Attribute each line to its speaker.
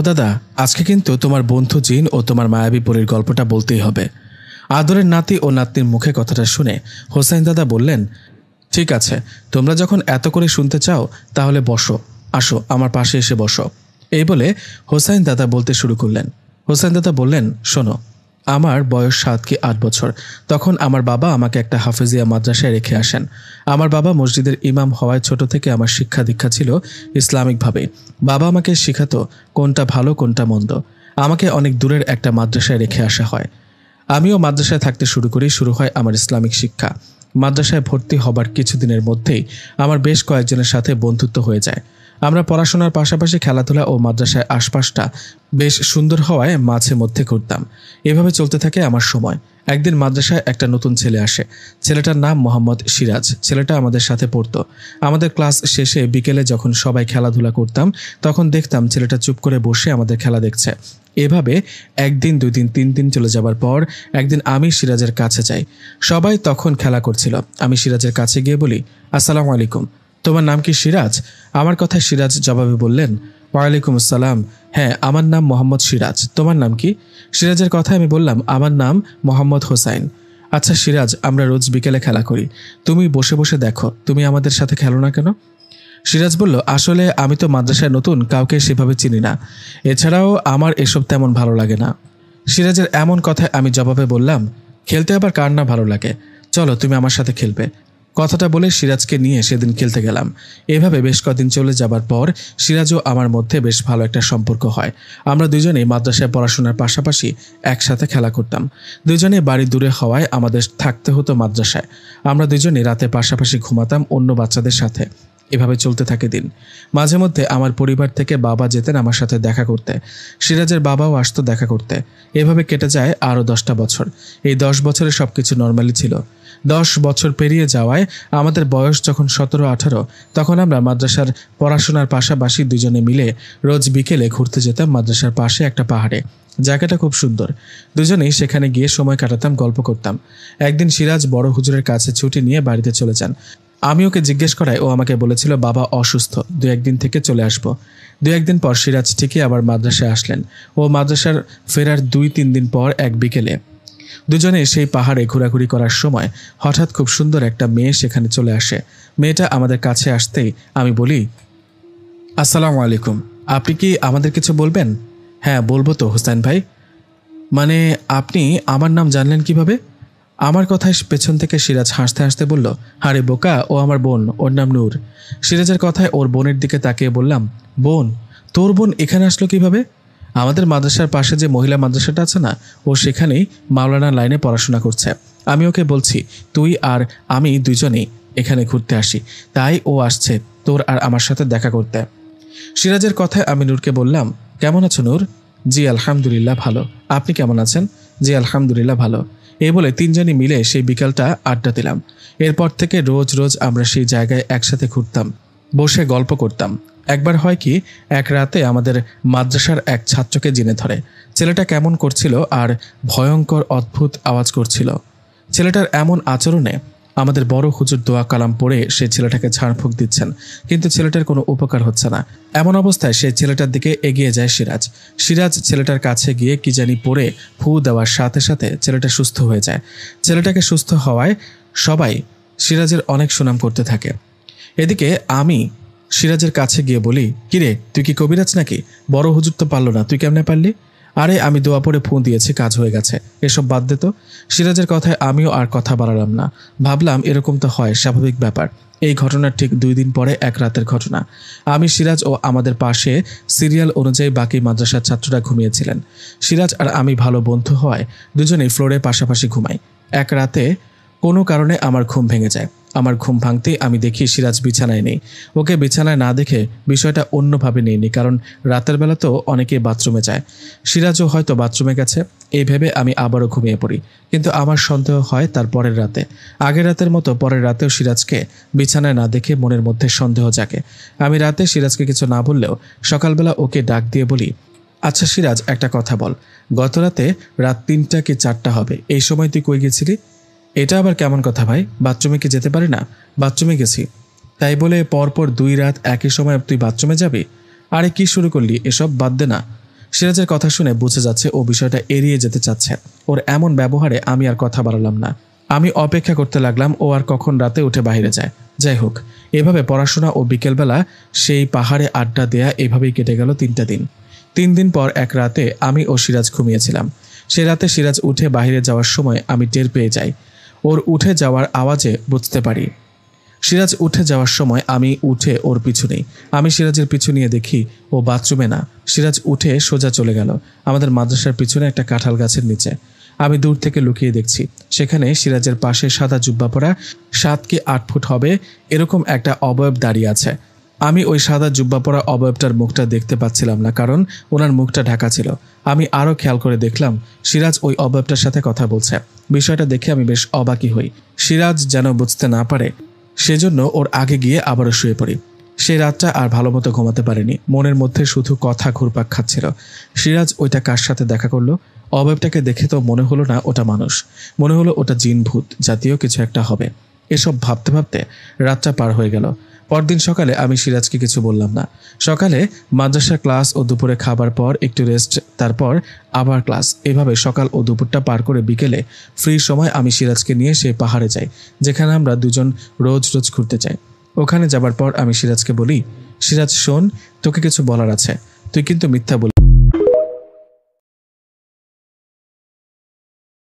Speaker 1: দাদা, আজকে কিন্তু তোমার বন্ধু জিন ও তোমার মায়াবী পরীর গল্পটা বলতেই হবে। আদরের নাতি ও নাতনির মুখে কথাটা শুনে হোসাইন দাদা বললেন, ঠিক আছে, তোমরা যখন এত করে শুনতে চাও তাহলে বসো, আসো আমার পাশে এসে বসো। এই বলে হোসাইন দাদা বলতে শুরু করলেন। হোসাইন দাদা বললেন, শোনো, আমার বয়স 7 কি 8 বছর। তখন আমার বাবা আমাকে একটা হাফেজিয়া মাদ্রাসায় রেখে আসেন। আমার বাবা মসজিদের ইমাম হওয়ায় ছোট থেকে আমার শিক্ষা দীক্ষা ছিল ইসলামিকভাবে। বাবা আমাকে শেখাতো কোনটা ভালো কোনটা মন্দ। আমাকে অনেক দূরের একটা মাদ্রাসায় রেখে আসা হয়। আমিও মাদ্রাসায় থাকতে শুরু হয় আমার ইসলামিক শিক্ষা। মাদ্রাসায় ভর্তি হবার কিছুদিনের মধ্যেই আমার বেশ কয়েকজনের সাথে বন্ধুত্ব হয়ে যায়। আমরা পড়াশোনার পাশাপাশি খেলাধুলা ও মাদ্রাসায় আশপাশটা বেশ সুন্দর হওয়ায় মাঝে মধ্যে করতাম। এভাবে চলতে থাকে আমার সময়। একদিন মাদ্রাসায় একটা নতুন ছেলে আসে। ছেলেটার নাম মোহাম্মদ সিরাজ। ছেলেটা আমাদের সাথে পড়তো। আমাদের ক্লাস শেষে বিকেলে যখন সবাই খেলাধুলা করতাম তখন দেখতাম ছেলেটা চুপ করে বসে আমাদের খেলা দেখছে। এভাবে 1 দিন 2 দিন 3 দিন চলে যাবার পর একদিন আমি সিরাজের কাছে যাই। সবাই তখন খেলা করছিল। আমি সিরাজের কাছে গিয়ে বলি, আসসালামু আলাইকুম, তোমার নাম কি সিরাজ? আমার কথায় সিরাজ জবাবে বললেন, ওয়ালাইকুম আসসালাম, হ্যাঁ আমার নাম মোহাম্মদ সিরাজ, তোমার নাম কি? সিরাজের কথায় আমি বললাম, আমার নাম মোহাম্মদ হোসাইন। আচ্ছা সিরাজ, আমরা রোজ বিকেলে খেলা করি, তুমি বসে বসে দেখো, তুমি আমাদের সাথে খেলো না কেন? সিরাজ বলল, আসলে আমি তো মাদ্রাসায় নতুন, কাউকে সেভাবে চিনি না, এছাড়াও আমার এসব তেমন ভালো লাগে না। সিরাজের এমন কথায় আমি জবাবে বললাম, খেলতে আবার কার না ভালো লাগে, চলো তুমি আমার সাথে খেলবে। কথাটা বলে সিরাজকে নিয়ে সেদিন খেলতে গেলাম। এভাবে বেশ কদিন চলে যাবার পর সিরাজ ও আমার মধ্যে বেশ ভালো একটা সম্পর্ক হয়। আমরা দুজনেই মাদ্রাসায় পড়াশোনার পাশাপাশি একসাথে খেলা করতাম। দুজনে বাড়ি দূরে হওয়ায় আমাদের থাকতে হতো মাদ্রাসায়। আমরা দুজনে রাতে পাশাপাশি ঘুমাতাম অন্য বাচ্চাদের সাথে। এভাবে চলতে থাকে দিন। মাঝে মধ্যে আমার পরিবার থেকে বাবা যেতেন আমার সাথে দেখা করতে। সিরাজের বাবাও আসতো দেখা করতে। এভাবে কেটে যায় আরও 10টা বছর। এই 10 বছরে সবকিছু নর্মালি ছিল। 10 বছর পেরিয়ে যাওয়ায় আমাদের বয়স যখন 17-18, তখন আমরা মাদ্রাসার পড়াশোনার পাশাপাশি দুজনে মিলে রোজ বিকেলে ঘুরতে যেতাম মাদ্রাসার পাশে একটা পাহাড়ে। জায়গাটা খুব সুন্দর। দুজনেই সেখানে গিয়ে সময় কাটাতাম, গল্প করতাম। একদিন সিরাজ বড় হুজুরের কাছে ছুটি নিয়ে বাড়িতে চলে যান। আমি ওকে জিজ্ঞেস করায় ও আমাকে বলেছিল বাবা অসুস্থ, 2-1 দিন থেকে চলে আসবো। 2-1 দিন পর সিরাজ ঠিকই আবার মাদ্রাসায় আসলেন। ও মাদ্রাসার ফেরার 2-3 দিন পর এক বিকেলে দুজনে সেই পাহাড়ে ঘোরাঘুরি করার সময় হঠাৎ খুব সুন্দর একটা মেয়ে সেখানে চলে আসে। মেয়েটা আমাদের কাছে আসতেই আমি বলি, আসসালামু আলাইকুম, আপনি কি আমাদের কিছু বলবেন? হ্যাঁ বলবো তো হোসেন ভাই। মানে আপনি আমার নাম জানলেন কিভাবে? আমার কথায় পেছন থেকে সিরাজ হাসতে হাসতে বলল, আরে বোকা, ও আমার বোন, ওর নাম নূর। সিরাজের কথায় ওর বোনের দিকে তাকিয়ে বললাম, বোন? তোর বোন এখানে আসলো কিভাবে? আমাদের মাদ্রাসার পাশে যে মহিলা মাদ্রাসাটা আছে না, ও সেখানেই মাওলানা লাইনে পড়াশোনা করছে। আমি ওকে বলছি তুই আর আমি দুজনেই এখানে ঘুরতে আসি, তাই ও আসছে তোর আর আমার সাথে দেখা করতে। সিরাজের কথায় আমি নূরকে বললাম, কেমন আছো নূর? জি আলহামদুলিল্লাহ ভালো। আপনি কেমন আছেন? জি আলহামদুলিল্লাহ ভালো। এই বলে তিনজনই মিলে সেই বিকালটা আড্ডা দিলাম। এরপর থেকে রোজ রোজ আমরা সেই জায়গায় একসাথে ঘুরতাম, বসে গল্প করতাম। একবার হয় কি, এক রাতে আমাদের মাদ্রাসার এক ছাত্রকে জিনে ধরে। ছেলেটা কেমন করছিল আর ভয়ঙ্কর অদ্ভুত আওয়াজ করছিল। ছেলেটার এমন আচরণে আমাদের বড় হুজুর দোয়া কালাম পড়ে সেই ছেলেটাকে ঝাড়ফুঁক দিচ্ছেন, কিন্তু ছেলেটার কোনো উপকার হচ্ছে না। এমন অবস্থায় সেই ছেলেটার দিকে এগিয়ে যায় সিরাজ। সিরাজ ছেলেটার কাছে গিয়ে কি জানি পড়ে ফু দেওয়ার সাথে সাথে ছেলেটা সুস্থ হয়ে যায়। ছেলেটাকে সুস্থ হওয়ায় সবাই সিরাজের অনেক সুনাম করতে থাকে। এদিকে আমি সিরাজের কাছে গিয়ে বলি, কিরে তুই কি কবিরাজ নাকি? বড় হুজুর তো পারলো না, তুই কেমনে পারলি? আরে আমি দোয়া পড়ে ফোন দিয়েছি, কাজ হয়ে গেছে, এসব বাদ দে তো। সিরাজের কথায় আমিও আর কথা বাড়ালাম না। ভাবলাম এরকম তো হয়, স্বাভাবিক ব্যাপার। এই ঘটনার ঠিক 2 দিন পরে এক রাতের ঘটনা। আমি, সিরাজ ও আমাদের পাশে সিরিয়াল অনুযায়ী বাকি মাদ্রাসার ছাত্ররা ঘুমিয়েছিলেন। সিরাজ আর আমি ভালো বন্ধু হওয়ায় দুজনেই ফ্লোরে পাশাপাশি ঘুমাই। এক রাতে কোনো কারণে আমার ঘুম ভেঙে যায়। আমার ঘুম ভাঙতেই আমি দেখি সিরাজ বিছানায় নেই। ওকে বিছানায় না দেখে বিষয়টা অন্যভাবে নেইনি, কারণ রাতের বেলা তো অনেকেই বাথরুমে যায়। সিরাজও হয়তো বাথরুমে গেছে। এই ভেবে আমি আবারও ঘুমিয়ে পড়ি, কিন্তু আমার সন্দেহ হয় তার পরের রাতে। আগের রাতের মতো পরের রাতেও সিরাজকে বিছানায় না দেখে মনের মধ্যে সন্দেহ জাগে। আমি রাতে সিরাজকে কিছু না বললেও সকালবেলা ওকে ডাক দিয়ে বলি, আচ্ছা সিরাজ, একটা কথা বল, গত রাতে রাত 3টা কি 4টা হবে, এই সময় তুই কই গেছিলি? এটা আবার কেমন কথা ভাই, বাথরুমে কি যেতে পারি না? বাথরুমে গেছি। তাই বলে পরপর 2 রাত একই সময় তুই বাথরুমে যাবি? আরে কি শুরু করলি, এসব বাদ দে না। সিরাজের কথা শুনে বুঝে যাচ্ছে ও বিষয়টা এড়িয়ে যেতে চাচ্ছে। ওর এমন ব্যবহারে আমি আর কথা বাড়ালাম না। আমি অপেক্ষা করতে লাগলাম ও আর কখন রাতে উঠে বাইরে যায়। যাই হোক, এভাবে পড়াশোনা ও বিকেলবেলা সেই পাহাড়ে আড্ডা দেয়া এভাবেই কেটে গেল 3টা দিন। 3 দিন পর এক রাতে আমি ও সিরাজ ঘুমিয়েছিলাম। সে রাতে সিরাজ উঠে বাইরে যাওয়ার সময় আমি টের পেয়ে যাই। ওর উঠে যাওয়ার আওয়াজে বুঝতে পারি সিরাজ উঠে যাওয়ার সময় আমি উঠে ওর পিছু নেই। আমি সিরাজের পিছু নিয়ে দেখি ও বাথরুমে না। সিরাজ উঠে সোজা চলে গেল আমাদের মাদ্রাসার পিছনে একটা কাঁঠাল গাছের নিচে। আমি দূর থেকে লুকিয়ে দেখছি সেখানে সিরাজের পাশে সাদা জুব্বা পরা 7 কি 8 ফুট হবে এরকম একটা অবয়ব দাঁড়িয়ে আছে। আমি ওই সাদা জুব্বা পরা অবয়বটার মুখটা দেখতে পাচ্ছিলাম না, কারণ ওনার মুখটা ঢাকা ছিল। আমি আরও খেয়াল করে দেখলাম সিরাজ ওই অবয়বটার সাথে কথা বলছে। বিষয়টা দেখে আমি বেশ অবাকই হই। সিরাজ যেন বুঝতে না পারে সেজন্য ওর আগে গিয়ে আবারও শুয়ে পড়ি। সেই রাতটা আর ভালো মতো ঘুমাতে পারিনি। মনের মধ্যে শুধু কথা ঘুরপাক খাচ্ছিল। সিরাজ ওইটা কার সাথে দেখা করলো? অবয়বটাকে দেখে তো মনে হলো না ওটা মানুষ, মনে হলো ওটা জিন ভূত জাতীয় কিছু একটা হবে। এসব ভাবতে ভাবতে রাতটা পার হয়ে গেল। পরদিন সকালে আমি সিরাজকে কিছু বললাম না। সকালে মাদ্রাসার ক্লাস ও দুপুরে খাবার পর একটু রেস্ট, তারপর আবার ক্লাস। এভাবে সকাল ও দুপুরটা পার করে বিকেলে ফ্রি সময় আমি সিরাজকে নিয়ে সেই পাহাড়ে যাই যেখানে আমরা দুজন রোজ রোজ ঘুরতে যাই। ওখানে যাবার পর আমি সিরাজকে বলি, সিরাজ শোন, তোকে কিছু বলার আছে, তুই কিন্তু মিথ্যা বল।